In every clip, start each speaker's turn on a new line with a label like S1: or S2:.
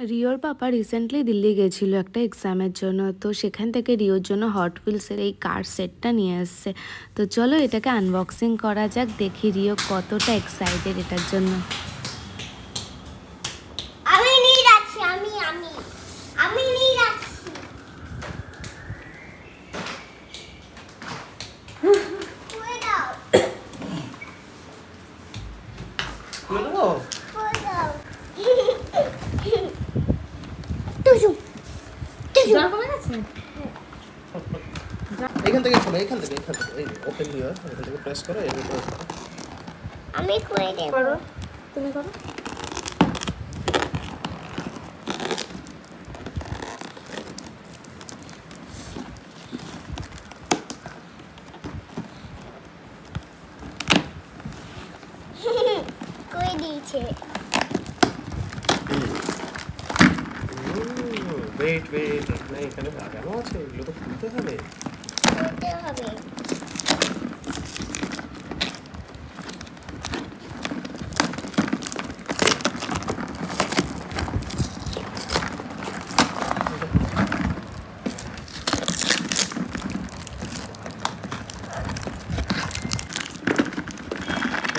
S1: রিওর পাপা recently Delhi গেছিলো একটা এক্সামের জন্য, তো সেখান থেকে রিওর জন্য হট হুইলসের এই কার সেটটা নিয়ে আসছে। তো চলো এটাকে আনবক্সিং করা যাক, দেখি রিও কতটা এক্সাইটেড এটার জন্য।
S2: আমি নিয়ে যাচ্ছি, আমি নিয়ে যাচ্ছি। খুলে দাও,
S3: খুলে দেবো?
S2: খুলে দাও। টুসু টুসু
S4: কমে গেছে।
S3: এখান থেকে খোলো, এখান থেকে এই ওপেন হিয়ার, এখান থেকে প্রেস করো, এর উপরে
S2: আমি খুলে দেব।
S4: করো, তুমি করো।
S2: করে দিয়েছে।
S3: ওয়েট এখানে লাগানো আছে, এগুলো তো খুলতে হবে।
S2: খুলতে হবে।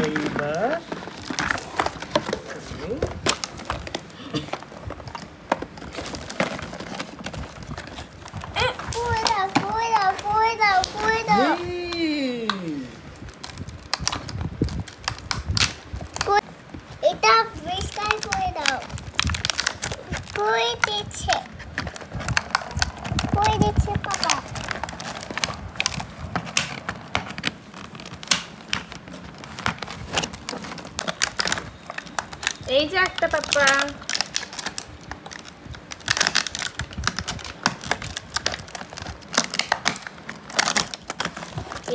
S3: এইবার
S2: করে দাও। এটা পরিষ্কার করে দাও। করে দিচ্ছে পাপা।
S4: এই যে একটা পাপা।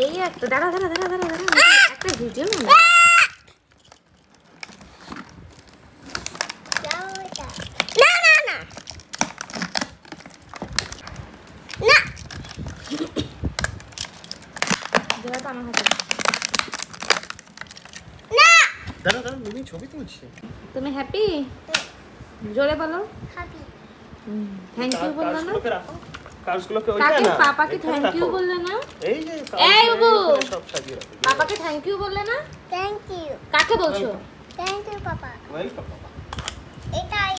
S4: এই একটা দাঁড়া একটা ভিডিও
S2: দাও এটা। না
S4: যেটা তো আমার হাতে।
S3: দাঁড়া মিমি ছবি তুলছি।
S4: তুমি হ্যাপি? জোরে বলো।
S2: হাবি
S4: থ্যাংক ইউ বললে না?
S3: কার্ডসগুলোকে রাখো, কার্ডসগুলোকে ওইটা
S4: কাকে?
S3: না,
S4: পাপাকে
S3: এখানে
S4: থ্যাংক ইউ
S3: রাখো।
S4: বললে না?
S3: এই যে
S4: এই বাবু,
S3: সব সাজিয়ে রাখো।
S4: পাপাকে থ্যাংক ইউ বললে না?
S2: থ্যাংক ইউ
S4: কাকে বলছো?
S2: পাপা।
S3: ওয়েলকাম বাবা।
S2: এটাই